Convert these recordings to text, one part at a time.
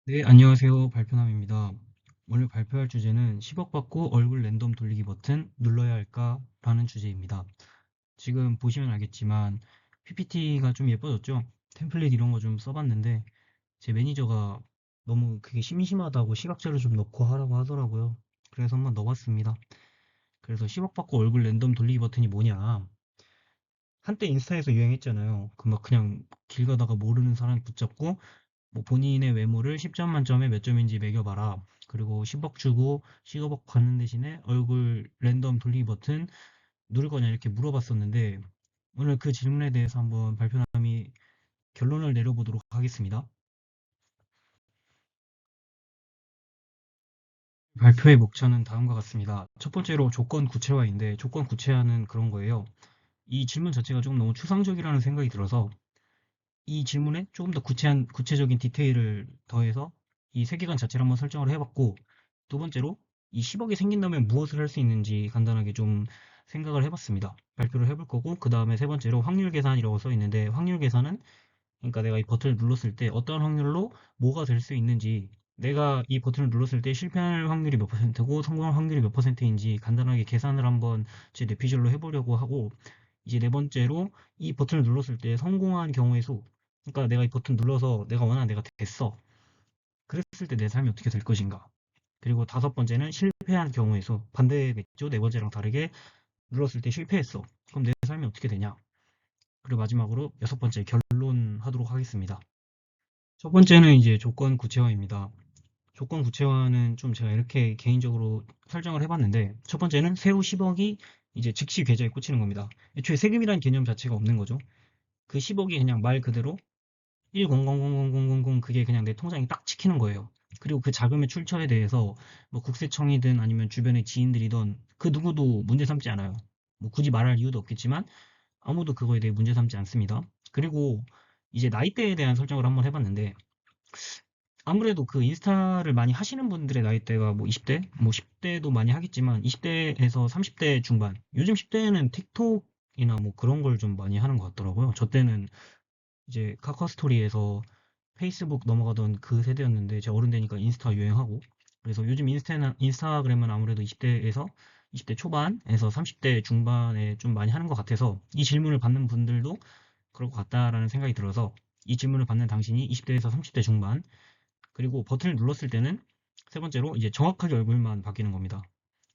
네, 안녕하세요. 발표남입니다. 오늘 발표할 주제는 10억 받고 얼굴 랜덤 돌리기 버튼 눌러야 할까? 라는 주제입니다. 지금 보시면 알겠지만 PPT가 좀 예뻐졌죠? 템플릿 이런 거 좀 써봤는데 제 매니저가 너무 그게 심심하다고 시각자료 좀 넣고 하라고 하더라고요. 그래서 한번 넣어봤습니다. 그래서 10억 받고 얼굴 랜덤 돌리기 버튼이 뭐냐? 한때 인스타에서 유행했잖아요. 그 막 그냥 길 가다가 모르는 사람 붙잡고 뭐 본인의 외모를 10점 만점에 몇 점인지 매겨봐라. 그리고 10억 주고 10억 받는 대신에 얼굴 랜덤 돌리기 버튼 누를 거냐 이렇게 물어봤었는데 오늘 그 질문에 대해서 한번 발표남이 결론을 내려보도록 하겠습니다. 발표의 목차는 다음과 같습니다. 첫 번째로 조건 구체화인데 조건 구체화는 그런 거예요. 이 질문 자체가 조금 너무 추상적이라는 생각이 들어서 이 질문에 조금 더 구체적인 디테일을 더해서 이 세계관 자체를 한번 설정을 해봤고, 두 번째로 이 10억이 생긴다면 무엇을 할 수 있는지 간단하게 좀 생각을 해봤습니다. 발표를 해볼 거고, 그 다음에 세 번째로 확률 계산이라고 써 있는데, 확률 계산은 그러니까 내가 이 버튼을 눌렀을 때 어떤 확률로 뭐가 될 수 있는지, 내가 이 버튼을 눌렀을 때 실패할 확률이 몇 퍼센트고 성공할 확률이 몇 퍼센트인지 간단하게 계산을 한번 제 뇌피셜로 해보려고 하고, 이제 네 번째로 이 버튼을 눌렀을 때 성공한 경우의 수. 그러니까 내가 이 버튼 눌러서 내가 원하는 내가 됐어. 그랬을 때 내 삶이 어떻게 될 것인가. 그리고 다섯 번째는 실패한 경우의 수. 반대겠죠. 네 번째랑 다르게 눌렀을 때 실패했어. 그럼 내 삶이 어떻게 되냐. 그리고 마지막으로 여섯 번째 결론하도록 하겠습니다. 첫 번째는 이제 조건 구체화입니다. 조건 구체화는 좀 제가 이렇게 개인적으로 설정을 해봤는데, 첫 번째는 세후 10억이 이제 즉시 계좌에 꽂히는 겁니다. 애초에 세금이라는 개념 자체가 없는 거죠. 그 10억이 그냥 말 그대로 10000000 그게 그냥 내 통장에 딱 찍히는 거예요. 그리고 그 자금의 출처에 대해서 뭐 국세청이든 아니면 주변의 지인들이든 그 누구도 문제 삼지 않아요. 뭐 굳이 말할 이유도 없겠지만 아무도 그거에 대해 문제 삼지 않습니다. 그리고 이제 나이대에 대한 설정을 한번 해봤는데 아무래도 그 인스타를 많이 하시는 분들의 나이대가 뭐 20대, 뭐 10대도 많이 하겠지만 20대에서 30대 중반. 요즘 10대는 틱톡이나 뭐 그런 걸 좀 많이 하는 것 같더라고요. 저 때는 이제 카카오 스토리에서 페이스북 넘어가던 그 세대였는데 제 어른 되니까 인스타 유행하고 그래서 요즘 인스타그램은 아무래도 20대에서 20대 초반에서 30대 중반에 좀 많이 하는 것 같아서 이 질문을 받는 분들도 그럴 것 같다라는 생각이 들어서 이 질문을 받는 당신이 20대에서 30대 중반 그리고 버튼을 눌렀을 때는 세 번째로 이제 정확하게 얼굴만 바뀌는 겁니다.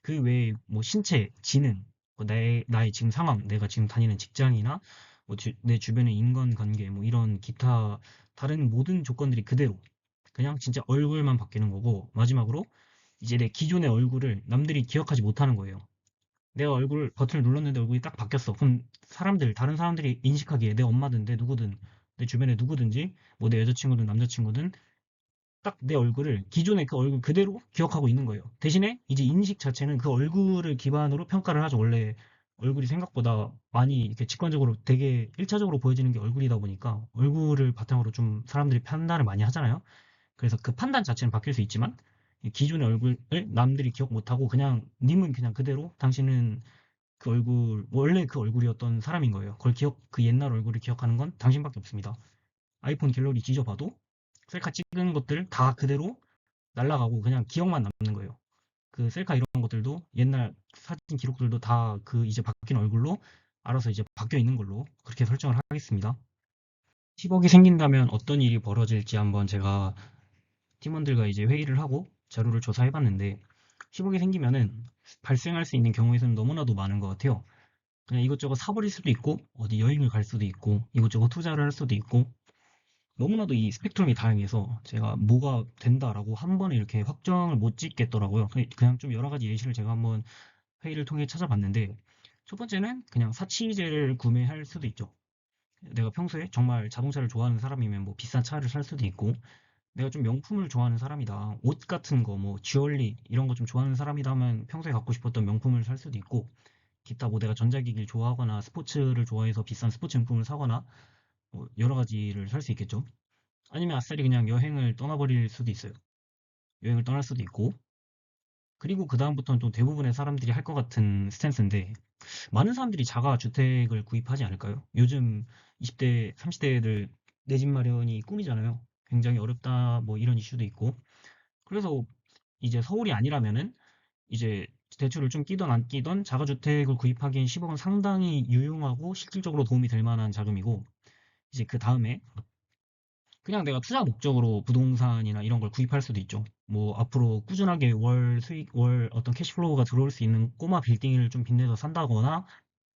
그 외에 뭐 신체, 지능, 뭐 나의 지금 상황, 내가 지금 다니는 직장이나 뭐 내 주변의 인간관계, 뭐 이런 기타 다른 모든 조건들이 그대로 그냥 진짜 얼굴만 바뀌는 거고 마지막으로 이제 내 기존의 얼굴을 남들이 기억하지 못하는 거예요. 내가 얼굴 버튼을 눌렀는데 얼굴이 딱 바뀌었어. 그럼 다른 사람들이 인식하기에 내 엄마든 내 누구든 내 주변에 누구든지 뭐 내 여자친구든 남자친구든 딱 내 얼굴을 기존의 그 얼굴 그대로 기억하고 있는 거예요. 대신에 이제 인식 자체는 그 얼굴을 기반으로 평가를 하죠. 원래 얼굴이 생각보다 많이 이렇게 직관적으로 되게 1차적으로 보여지는 게 얼굴이다 보니까 얼굴을 바탕으로 좀 사람들이 판단을 많이 하잖아요. 그래서 그 판단 자체는 바뀔 수 있지만 기존의 얼굴을 남들이 기억 못하고 그냥 님은 그냥 그대로 당신은 그 얼굴 원래 그 얼굴이었던 사람인 거예요. 그 옛날 얼굴을 기억하는 건 당신밖에 없습니다. 아이폰 갤러리 뒤져봐도 셀카 찍은 것들 다 그대로 날라가고 그냥 기억만 남는 거예요. 그 셀카 이런 것들도 옛날 사진 기록들도 다 그 이제 바뀐 얼굴로 알아서 이제 바뀌어 있는 걸로 그렇게 설정을 하겠습니다. 10억이 생긴다면 어떤 일이 벌어질지 한번 제가 팀원들과 이제 회의를 하고 자료를 조사해 봤는데 10억이 생기면은 발생할 수 있는 경우의 수는 너무나도 많은 것 같아요. 그냥 이것저것 사버릴 수도 있고 어디 여행을 갈 수도 있고 이것저것 투자를 할 수도 있고 너무나도 이 스펙트럼이 다양해서 제가 뭐가 된다라고 한 번에 이렇게 확정을 못 짓겠더라고요. 그냥 좀 여러 가지 예시를 제가 한번 회의를 통해 찾아봤는데 첫 번째는 그냥 사치제를 구매할 수도 있죠. 내가 평소에 정말 자동차를 좋아하는 사람이면 뭐 비싼 차를 살 수도 있고 내가 좀 명품을 좋아하는 사람이다. 옷 같은 거, 뭐 주얼리 이런 거 좀 좋아하는 사람이다 하면 평소에 갖고 싶었던 명품을 살 수도 있고 기타 뭐 내가 전자기기를 좋아하거나 스포츠를 좋아해서 비싼 스포츠 용품을 사거나 뭐 여러 가지를 살 수 있겠죠. 아니면 아싸리 그냥 여행을 떠나버릴 수도 있어요. 여행을 떠날 수도 있고. 그리고 그 다음부터는 또 대부분의 사람들이 할 것 같은 스탠스인데, 많은 사람들이 자가 주택을 구입하지 않을까요? 요즘 20대, 30대들 내 집 마련이 꿈이잖아요. 굉장히 어렵다 뭐 이런 이슈도 있고 그래서 이제 서울이 아니라면은 이제 대출을 좀 끼던 안 끼던 자가주택을 구입하기엔 10억은 상당히 유용하고 실질적으로 도움이 될 만한 자금이고 이제 그 다음에 그냥 내가 투자 목적으로 부동산이나 이런 걸 구입할 수도 있죠. 뭐 앞으로 꾸준하게 월 수익, 월 어떤 캐시플로우가 들어올 수 있는 꼬마 빌딩을 좀 빚내서 산다거나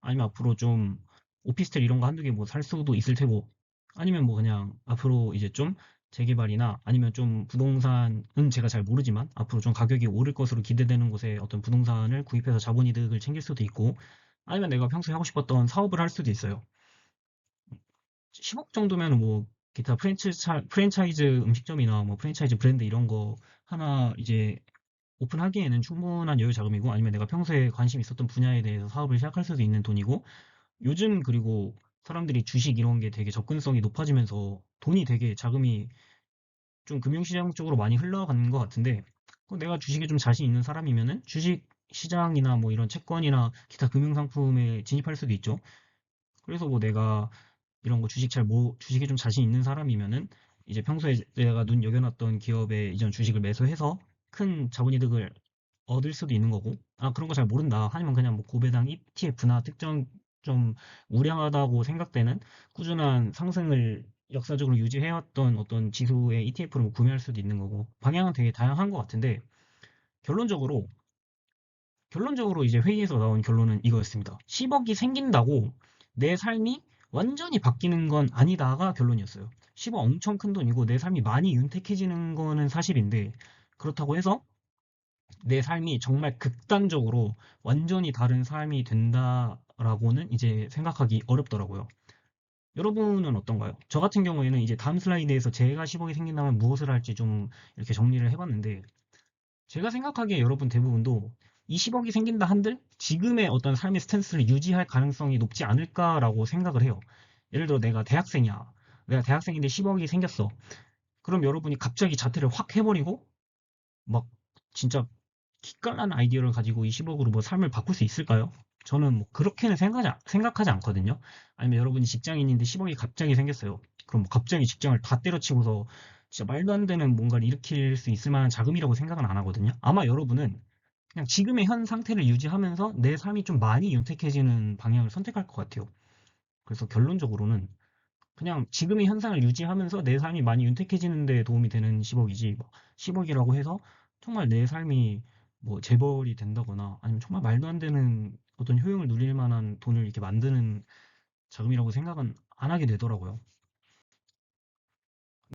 아니면 앞으로 좀 오피스텔 이런 거 한두 개 뭐 살 수도 있을 테고 아니면 뭐 그냥 앞으로 이제 좀 재개발이나 아니면 좀 부동산은 제가 잘 모르지만 앞으로 좀 가격이 오를 것으로 기대되는 곳에 어떤 부동산을 구입해서 자본이득을 챙길 수도 있고 아니면 내가 평소에 하고 싶었던 사업을 할 수도 있어요. 10억 정도면 뭐 기타 프랜차이즈 음식점이나 뭐 프랜차이즈 브랜드 이런 거 하나 이제 오픈하기에는 충분한 여유 자금이고 아니면 내가 평소에 관심 있었던 분야에 대해서 사업을 시작할 수도 있는 돈이고 요즘 그리고 사람들이 주식 이런 게 되게 접근성이 높아지면서 돈이 되게 자금이 좀 금융시장 쪽으로 많이 흘러가는 것 같은데 내가 주식에 좀 자신 있는 사람이면은 주식 시장이나 뭐 이런 채권이나 기타 금융상품에 진입할 수도 있죠. 그래서 뭐 내가 이런 거 주식에 좀 자신 있는 사람이면은 이제 평소에 내가 눈여겨놨던 기업에 이전 주식을 매수해서 큰 자본이득을 얻을 수도 있는 거고 아 그런 거 잘 모른다 하면 그냥 뭐 고배당 ETF나 특정 좀 우량하다고 생각되는 꾸준한 상승을 역사적으로 유지해왔던 어떤 지수의 ETF를 구매할 수도 있는 거고 방향은 되게 다양한 것 같은데 결론적으로 결론적으로 이제 회의에서 나온 결론은 이거였습니다. 10억이 생긴다고 내 삶이 완전히 바뀌는 건 아니다가 결론이었어요. 10억 엄청 큰 돈이고 내 삶이 많이 윤택해지는 거는 사실인데 그렇다고 해서 내 삶이 정말 극단적으로 완전히 다른 삶이 된다라고는 이제 생각하기 어렵더라고요. 여러분은 어떤가요? 저 같은 경우에는 이제 다음 슬라이드에서 제가 10억이 생긴다면 무엇을 할지 좀 이렇게 정리를 해봤는데 제가 생각하기에 여러분 대부분도 이 10억이 생긴다 한들 지금의 어떤 삶의 스탠스를 유지할 가능성이 높지 않을까라고 생각을 해요. 예를 들어 내가 대학생이야. 내가 대학생인데 10억이 생겼어. 그럼 여러분이 갑자기 자퇴를 확 해버리고 막 진짜 기깔난 아이디어를 가지고 20억으로 뭐 삶을 바꿀 수 있을까요? 저는 뭐 그렇게는 생각하지 않거든요. 아니면 여러분이 직장인인데 10억이 갑자기 생겼어요. 그럼 뭐 갑자기 직장을 다 때려치고서 진짜 말도 안 되는 뭔가를 일으킬 수 있을 만한 자금이라고 생각은 안 하거든요. 아마 여러분은 그냥 지금의 현 상태를 유지하면서 내 삶이 좀 많이 윤택해지는 방향을 선택할 것 같아요. 그래서 결론적으로는 그냥 지금의 현상을 유지하면서 내 삶이 많이 윤택해지는 데 도움이 되는 10억이지, 10억이라고 해서 정말 내 삶이 뭐 재벌이 된다거나 아니면 정말 말도 안 되는 어떤 효용을 누릴 만한 돈을 이렇게 만드는 자금이라고 생각은 안 하게 되더라고요.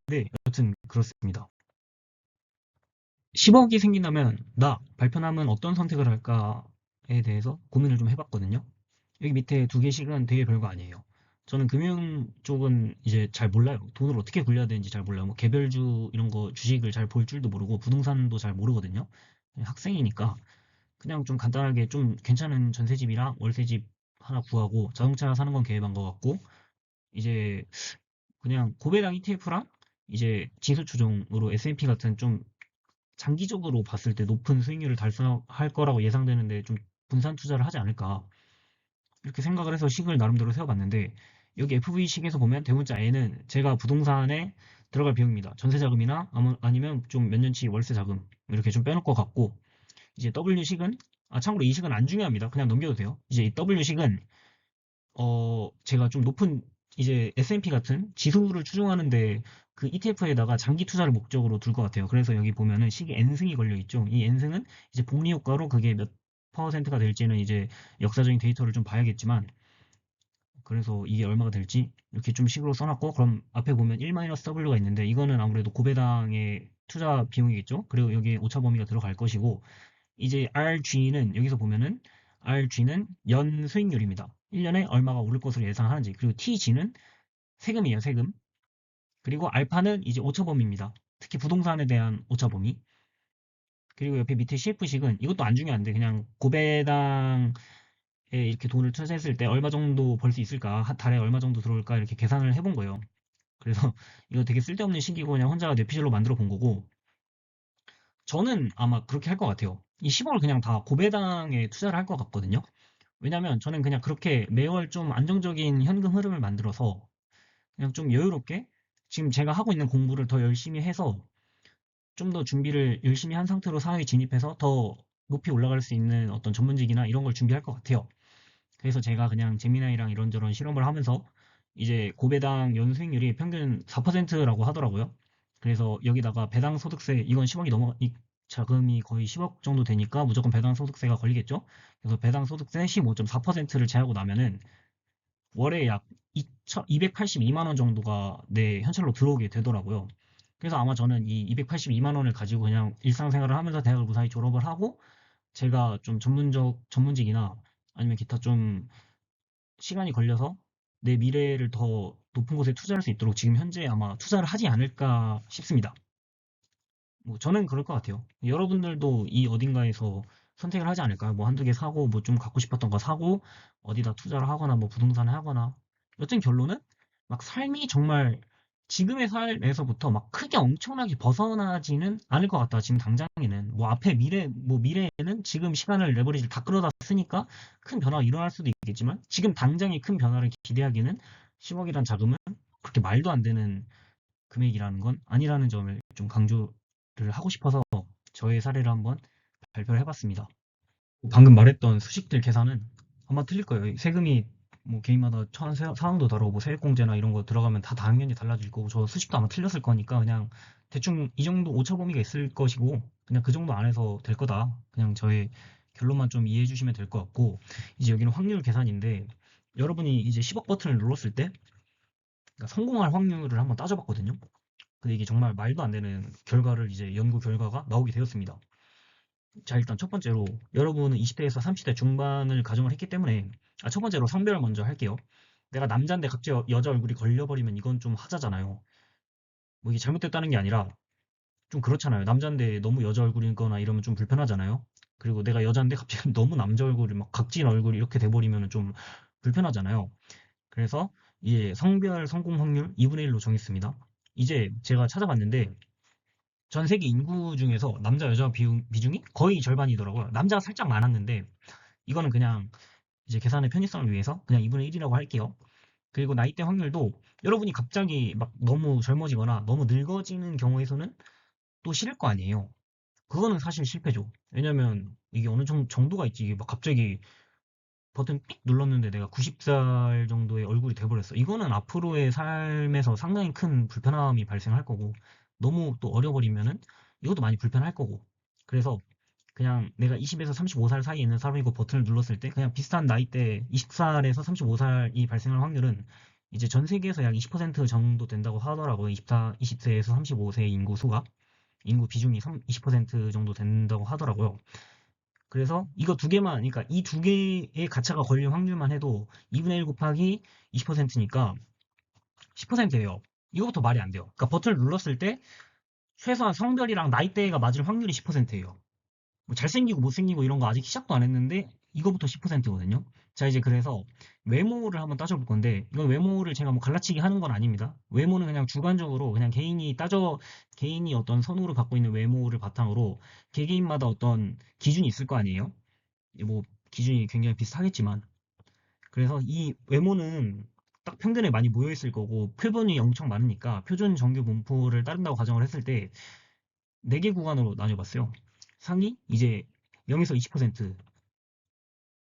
네, 여튼 그렇습니다. 10억이 생긴다면 나 발표남은 어떤 선택을 할까에 대해서 고민을 좀 해봤거든요. 여기 밑에 두 개씩은 되게 별거 아니에요. 저는 금융 쪽은 이제 잘 몰라요. 돈을 어떻게 굴려야 되는지 잘 몰라요. 뭐 개별주 이런 거 주식을 잘 볼 줄도 모르고 부동산도 잘 모르거든요. 학생이니까 그냥 좀 간단하게 좀 괜찮은 전세집이랑 월세집 하나 구하고 자동차 사는 건 계획한 것 같고 이제 그냥 고배당 ETF랑 이제 지수 추종으로 S&P 같은 좀 장기적으로 봤을 때 높은 수익률을 달성할 거라고 예상되는데 좀 분산 투자를 하지 않을까 이렇게 생각을 해서 식을 나름대로 세워봤는데 여기 FV식에서 보면 대문자 N은 제가 부동산에 들어갈 비용입니다. 전세 자금이나 아니면 좀 몇 년치 월세 자금 이렇게 좀 빼놓을 것 같고 이제 W식은 참고로 이 식은 안 중요합니다. 그냥 넘겨도 돼요. 이제 이 W식은 제가 좀 높은 이제 S&P 같은 지수를 추종하는데 그 ETF에다가 장기 투자를 목적으로 둘 것 같아요. 그래서 여기 보면은 식이 N승이 걸려 있죠. 이 N승은 이제 복리 효과로 그게 몇 퍼센트가 될지는 이제 역사적인 데이터를 좀 봐야겠지만 그래서 이게 얼마가 될지 이렇게 좀 식으로 써놨고 그럼 앞에 보면 1-W가 있는데 이거는 아무래도 고배당의 투자 비용이겠죠. 그리고 여기에 오차 범위가 들어갈 것이고 이제 RG는 여기서 보면은 RG는 연 수익률입니다. 1년에 얼마가 오를 것으로 예상하는지 그리고 TG는 세금이에요, 세금. 그리고 알파는 이제 오차 범위입니다. 특히 부동산에 대한 오차 범위. 그리고 옆에 밑에 CF식은 이것도 안 중요한데 그냥 고배당에 이렇게 돈을 투자했을 때 얼마 정도 벌 수 있을까, 한 달에 얼마 정도 들어올까 이렇게 계산을 해본 거예요. 그래서 이거 되게 쓸데없는 식이고 그냥 혼자 뇌피셜로 만들어 본 거고 저는 아마 그렇게 할 것 같아요. 이 10억을 그냥 다 고배당에 투자를 할 것 같거든요. 왜냐면 저는 그냥 그렇게 매월 좀 안정적인 현금 흐름을 만들어서 그냥 좀 여유롭게 지금 제가 하고 있는 공부를 더 열심히 해서 좀 더 준비를 열심히 한 상태로 사회에 진입해서 더 높이 올라갈 수 있는 어떤 전문직이나 이런 걸 준비할 것 같아요. 그래서 제가 그냥 제미나이랑 이런저런 실험을 하면서 이제 고배당 연수익률이 평균 4%라고 하더라고요. 그래서 여기다가 배당 소득세, 이건 10억이 넘어, 이 자금이 거의 10억 정도 되니까 무조건 배당 소득세가 걸리겠죠? 그래서 배당 소득세 15.4%를 제하고 나면은 월에 약 282만 원 정도가 내 현찰로 들어오게 되더라고요. 그래서 아마 저는 이 282만 원을 가지고 그냥 일상생활을 하면서 대학을 무사히 졸업을 하고 제가 좀 전문직이나 아니면 기타 좀 시간이 걸려서 내 미래를 더 높은 곳에 투자할 수 있도록 지금 현재 아마 투자를 하지 않을까 싶습니다. 뭐 저는 그럴 것 같아요. 여러분들도 이 어딘가에서 선택을 하지 않을까요? 뭐 한두 개 사고 뭐 좀 갖고 싶었던 거 사고 어디다 투자를 하거나 뭐 부동산을 하거나 여튼 결론은 막 삶이 정말 지금의 삶에서부터 막 크게 엄청나게 벗어나지는 않을 것 같다. 지금 당장에는 뭐 앞에 미래에는 지금 시간을 레버리지를 다 끌어다 쓰니까 큰 변화가 일어날 수도 있겠지만 지금 당장의 큰 변화를 기대하기는 10억이란 자금은 그렇게 말도 안 되는 금액이라는 건 아니라는 점을 좀 강조를 하고 싶어서 저의 사례를 한번 발표를 해봤습니다. 방금 말했던 수식들 계산은 아마 틀릴 거예요. 세금이 뭐 개인마다 처한 사항도 다르고 뭐 세액공제나 이런 거 들어가면 다 당연히 달라질 거고 저 수식도 아마 틀렸을 거니까 그냥 대충 이 정도 오차 범위가 있을 것이고 그냥 그 정도 안에서 될 거다. 그냥 저의 결론만 좀 이해해 주시면 될 것 같고 이제 여기는 확률 계산인데 여러분이 이제 10억 버튼을 눌렀을 때 그러니까 성공할 확률을 한번 따져봤거든요. 근데 이게 정말 말도 안 되는 결과를 이제 연구 결과가 나오게 되었습니다. 자, 일단 첫 번째로 여러분은 20대에서 30대 중반을 가정을 했기 때문에 첫 번째로 성별을 먼저 할게요. 내가 남자인데 갑자기 여자 얼굴이 걸려버리면 이건 좀 하자잖아요. 뭐 이게 잘못됐다는 게 아니라 좀 그렇잖아요. 남자인데 너무 여자 얼굴이거나 이러면 좀 불편하잖아요. 그리고 내가 여자인데 갑자기 너무 남자 얼굴이 막 각진 얼굴 이렇게 돼버리면 좀 불편하잖아요. 그래서 이제 성별 성공 확률 2분의 1로 정했습니다. 이제 제가 찾아봤는데 전 세계 인구 중에서 남자 여자 비중이 거의 절반이더라고요. 남자가 살짝 많았는데 이거는 그냥 이제 계산의 편의성을 위해서 그냥 2분의 1이라고 할게요. 그리고 나이대 확률도 여러분이 갑자기 막 너무 젊어지거나 너무 늙어지는 경우에서는 또 싫을 거 아니에요. 그거는 사실 실패죠. 왜냐면 이게 어느 정도가 있지. 이게 막 갑자기 버튼 삑 눌렀는데 내가 90살 정도의 얼굴이 돼버렸어. 이거는 앞으로의 삶에서 상당히 큰 불편함이 발생할 거고, 너무 또 어려버리면은 이것도 많이 불편할 거고. 그래서 그냥 내가 20에서 35살 사이에 있는 사람이고 버튼을 눌렀을 때 그냥 비슷한 나이대 20살에서 35살이 발생할 확률은 이제 전 세계에서 약 20% 정도 된다고 하더라고요. 20세에서 35세 인구 수가. 인구 비중이 20% 정도 된다고 하더라고요. 그래서 이거 두 개만, 그러니까 이 두 개의 가차가 걸릴 확률만 해도 2분의 1 곱하기 20%니까 10%예요. 이거부터 말이 안 돼요. 그러니까 버튼을 눌렀을 때 최소한 성별이랑 나이대가 맞을 확률이 10%예요. 뭐 잘생기고 못생기고 이런 거 아직 시작도 안 했는데 이거부터 10%거든요. 자, 이제 그래서 외모를 한번 따져볼 건데 이건 외모를 제가 뭐 갈라치기 하는 건 아닙니다. 외모는 그냥 주관적으로 그냥 개인이 어떤 선호를 갖고 있는 외모를 바탕으로 개개인마다 어떤 기준이 있을 거 아니에요. 뭐 기준이 굉장히 비슷하겠지만 그래서 이 외모는 딱 평균에 많이 모여 있을 거고 표본이 엄청 많으니까 표준 정규 분포를 따른다고 가정을 했을 때 4개 구간으로 나뉘어봤어요. 상위 이제 0에서 20%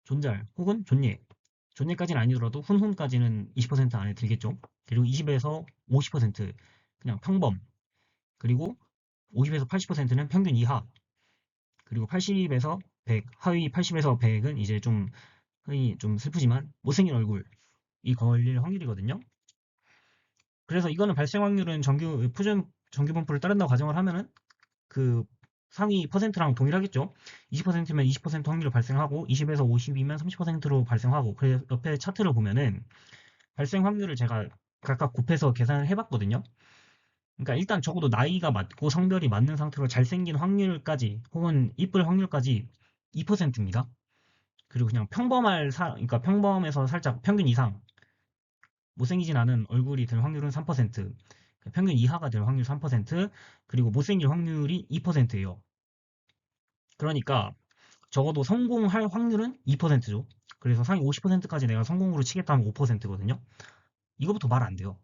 존잘 혹은 존예. 존예까지는 아니더라도 훈훈까지는 20% 안에 들겠죠. 그리고 20에서 50% 그냥 평범. 그리고 50에서 80%는 평균 이하. 그리고 80에서 100, 하위 80에서 100은 이제 좀 흔히 좀 슬프지만 못생긴 얼굴이 걸릴 확률이거든요. 그래서 이거는 발생 확률은 표준 정규 분포를 따른다고 가정을 하면은 그 상위 퍼센트랑 동일하겠죠. 20%면 20% 확률로 발생하고 20에서 50이면 30%로 발생하고 그래서 옆에 차트를 보면은 발생 확률을 제가 각각 곱해서 계산을 해봤거든요. 그러니까 일단 적어도 나이가 맞고 성별이 맞는 상태로 잘생긴 확률까지 혹은 이쁠 확률까지 2%입니다. 그리고 그냥 그러니까 평범에서 살짝 평균 이상 못생기진 않은 얼굴이 될 확률은 3%, 평균 이하가 될 확률 3%, 그리고 못생길 확률이 2%예요. 그러니까 적어도 성공할 확률은 2%죠. 그래서 상위 50%까지 내가 성공으로 치겠다면 5%거든요. 이거부터 말 안 돼요.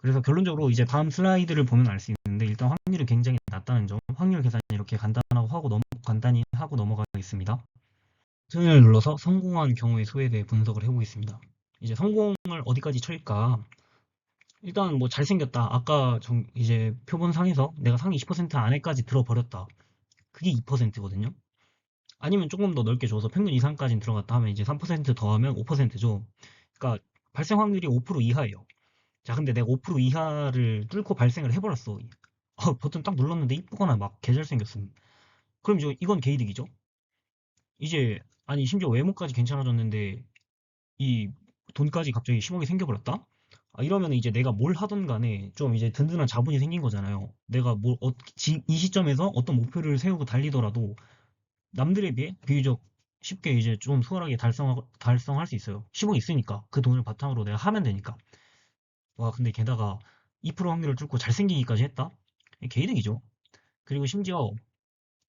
그래서 결론적으로 이제 다음 슬라이드를 보면 알 수 있는데 일단 확률이 굉장히 낮다는 점, 확률 계산이 이렇게 간단히 하고 넘어가겠습니다. 버튼을 눌러서 성공한 경우의 수에 대해 분석을 해보겠습니다. 이제 성공을 어디까지 칠까? 일단 뭐 잘생겼다. 아까 이제 표본상에서 내가 상위 20% 안에까지 들어버렸다. 그게 2%거든요. 아니면 조금 더 넓게 줘서 평균 이상까지 들어갔다 하면 이제 3% 더하면 5%죠. 그러니까 발생 확률이 5% 이하예요. 자, 근데 내가 5% 이하를 뚫고 발생을 해버렸어. 버튼 딱 눌렀는데 이쁘거나 막 개잘생겼음. 그럼 이건 개이득이죠. 이제 아니 심지어 외모까지 괜찮아졌는데 이 돈까지 갑자기 10억이 생겨버렸다? 이러면 이제 내가 뭘 하든 간에 좀 이제 든든한 자본이 생긴 거잖아요. 내가 이 시점에서 어떤 목표를 세우고 달리더라도 남들에 비해 비교적 쉽게 이제 좀 수월하게 달성할 수 있어요. 10억 있으니까. 그 돈을 바탕으로 내가 하면 되니까. 와, 근데 게다가 2% 확률을 뚫고 잘생기기까지 했다? 개이득이죠. 그리고 심지어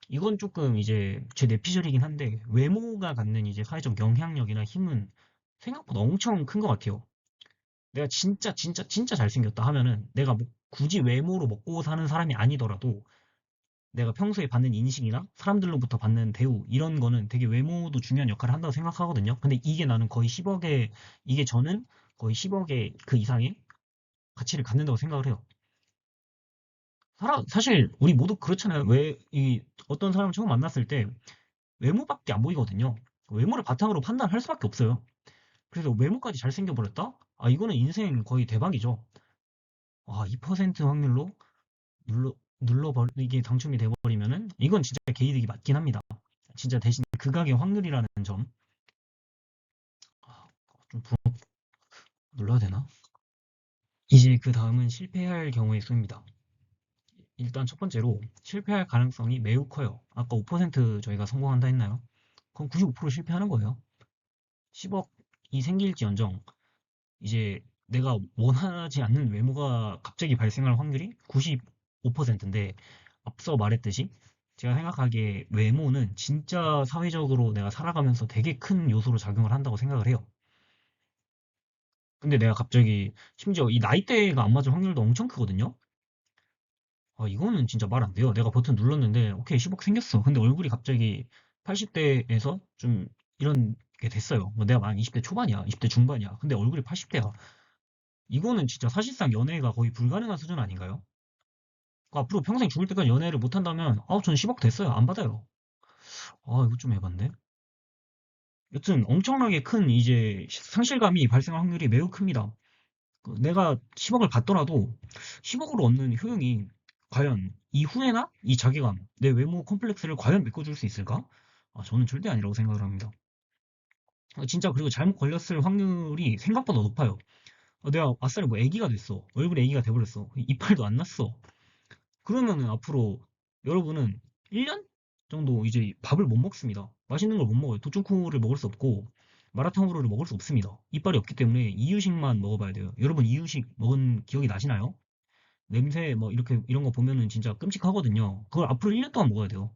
이건 조금 이제 제 뇌피셜이긴 한데 외모가 갖는 이제 사회적 영향력이나 힘은 생각보다 엄청 큰 것 같아요. 내가 진짜 진짜 진짜 잘생겼다 하면은 내가 뭐 굳이 외모로 먹고 사는 사람이 아니더라도 내가 평소에 받는 인식이나 사람들로부터 받는 대우 이런 거는 되게 외모도 중요한 역할을 한다고 생각하거든요. 근데 이게 나는 거의 10억에 이게 저는 거의 10억의 그 이상의 가치를 갖는다고 생각을 해요. 사실 우리 모두 그렇잖아요. 어떤 사람을 처음 만났을 때 외모밖에 안 보이거든요. 외모를 바탕으로 판단할 수밖에 없어요. 그래서 외모까지 잘생겨 버렸다? 이거는 인생 거의 대박이죠. 2% 확률로 이게 당첨이 돼버리면은 이건 진짜 개이득이 맞긴 합니다. 진짜 대신 극악의 확률이라는 점. 좀 눌러야 되나? 이제 그 다음은 실패할 경우의 수입니다. 일단 첫 번째로 실패할 가능성이 매우 커요. 아까 5% 저희가 성공한다 했나요? 그럼 95% 실패하는 거예요. 10억이 생길지언정 이제 내가 원하지 않는 외모가 갑자기 발생할 확률이 95%인데 앞서 말했듯이 제가 생각하기에 외모는 진짜 사회적으로 내가 살아가면서 되게 큰 요소로 작용을 한다고 생각을 해요. 근데 내가 갑자기 심지어 이 나이대가 안 맞을 확률도 엄청 크거든요. 이거는 진짜 말 안 돼요. 내가 버튼 눌렀는데 오케이 10억 생겼어. 근데 얼굴이 갑자기 80대에서 좀 이런 게 됐어요. 뭐 내가 만 20대 초반이야, 20대 중반이야. 근데 얼굴이 80대야. 이거는 진짜 사실상 연애가 거의 불가능한 수준 아닌가요? 앞으로 평생 죽을 때까지 연애를 못 한다면 전 10억 됐어요. 안 받아요. 이거 좀 해봤네. 여튼 엄청나게 큰 이제 상실감이 발생할 확률이 매우 큽니다. 내가 10억을 받더라도 10억으로 얻는 효용이 과연 이후에나 이 자괴감, 내 외모 컴플렉스를 과연 메꿔줄 수 있을까? 저는 절대 아니라고 생각을 합니다. 진짜 그리고 잘못 걸렸을 확률이 생각보다 높아요. 내가 아싸리 뭐 애기가 됐어. 얼굴에 애기가 돼버렸어. 이빨도 안 났어. 그러면은 앞으로 여러분은 1년 정도 이제 밥을 못 먹습니다. 맛있는 걸 못 먹어요. 도촌쿠를 먹을 수 없고 마라탕으로를 먹을 수 없습니다. 이빨이 없기 때문에 이유식만 먹어봐야 돼요. 여러분 이유식 먹은 기억이 나시나요? 냄새 뭐 이렇게 이런 거 보면은 진짜 끔찍하거든요. 그걸 앞으로 1년 동안 먹어야 돼요.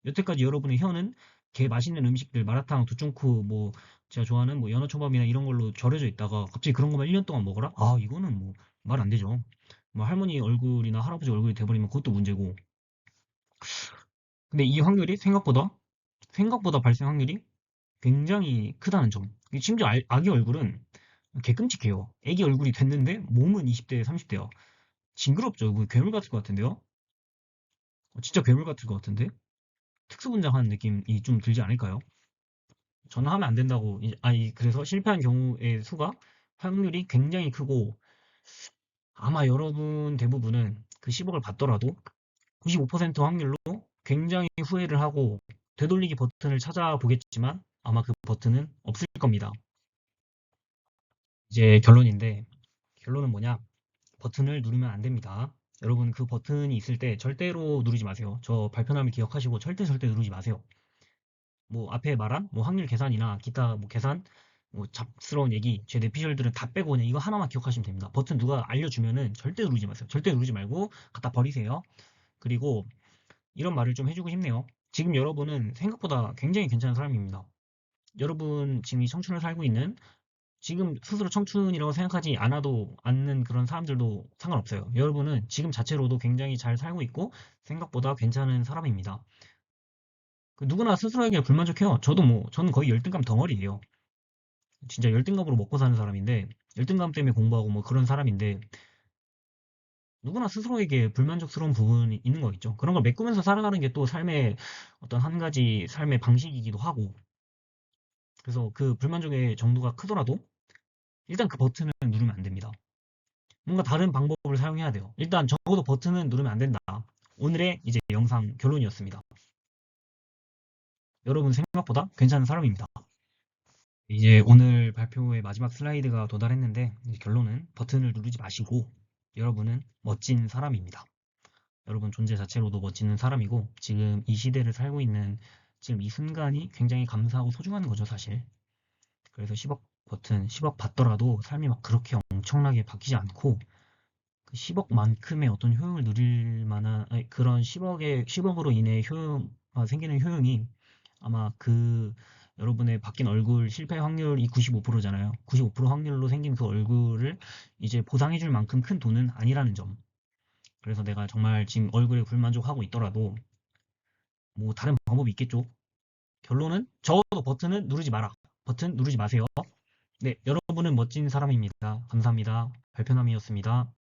여태까지 여러분의 혀는 게 맛있는 음식들 마라탕, 도촌쿠 뭐 제가 좋아하는 뭐 연어초밥이나 이런 걸로 절여져 있다가 갑자기 그런 거만 1년 동안 먹어라? 이거는 뭐 말 안 되죠. 뭐 할머니 얼굴이나 할아버지 얼굴이 돼버리면 그것도 문제고. 근데 이 확률이 생각보다 발생 확률이 굉장히 크다는 점. 심지어 아기 얼굴은 개 끔찍해요. 애기 얼굴이 됐는데 몸은 20대, 30대야. 징그럽죠. 뭐 괴물 같을 것 같은데요? 진짜 괴물 같을 것 같은데? 특수분장한 느낌이 좀 들지 않을까요? 저는 하면 안 된다고. 그래서 실패한 경우의 수가 확률이 굉장히 크고 아마 여러분 대부분은 그 10억을 받더라도 95% 확률로 굉장히 후회를 하고 되돌리기 버튼을 찾아보겠지만 아마 그 버튼은 없을 겁니다. 이제 결론은 뭐냐? 버튼을 누르면 안 됩니다. 여러분 그 버튼이 있을 때 절대로 누르지 마세요. 저 발표함을 기억하시고 절대 누르지 마세요. 뭐 앞에 말한 뭐 확률 계산이나 기타 뭐 계산 뭐 잡스러운 얘기 제 뇌피셜들은 다 빼고 그냥 이거 하나만 기억하시면 됩니다. 버튼 누가 알려주면은 절대 누르지 마세요. 절대 누르지 말고 갖다 버리세요. 그리고 이런 말을 좀 해주고 싶네요. 지금 여러분은 생각보다 굉장히 괜찮은 사람입니다. 여러분 지금 이 청춘을 살고 있는 지금 스스로 청춘이라고 생각하지 않아도 않는 그런 사람들도 상관없어요. 여러분은 지금 자체로도 굉장히 잘 살고 있고 생각보다 괜찮은 사람입니다. 누구나 스스로에게 불만족해요. 저는 거의 열등감 덩어리예요. 진짜 열등감으로 먹고 사는 사람인데, 열등감 때문에 공부하고 뭐 그런 사람인데, 누구나 스스로에게 불만족스러운 부분이 있는 거겠죠. 그런 걸 메꾸면서 살아가는 게 또 삶의 어떤 한 가지 삶의 방식이기도 하고, 그래서 그 불만족의 정도가 크더라도 일단 그 버튼을 누르면 안 됩니다. 뭔가 다른 방법을 사용해야 돼요. 일단 적어도 버튼은 누르면 안 된다. 오늘의 이제 영상 결론이었습니다. 여러분 생각보다 괜찮은 사람입니다. 이제 오늘 발표의 마지막 슬라이드가 도달했는데 이제 결론은 버튼을 누르지 마시고 여러분은 멋진 사람입니다. 여러분 존재 자체로도 멋지는 사람이고 지금 이 시대를 살고 있는 지금 이 순간이 굉장히 감사하고 소중한 거죠, 사실. 그래서 10억 버튼, 10억 받더라도 삶이 막 그렇게 엄청나게 바뀌지 않고 그 10억만큼의 어떤 효용을 누릴 만한 그런 10억으로 인해 생기는 효용이 아마 그 여러분의 바뀐 얼굴 실패 확률이 95%잖아요. 95% 확률로 생긴 그 얼굴을 이제 보상해줄 만큼 큰 돈은 아니라는 점. 그래서 내가 정말 지금 얼굴에 불만족하고 있더라도 뭐 다른 방법이 있겠죠. 결론은 적어도 버튼은 누르지 마라. 버튼 누르지 마세요. 네, 여러분은 멋진 사람입니다. 감사합니다. 발표남이었습니다.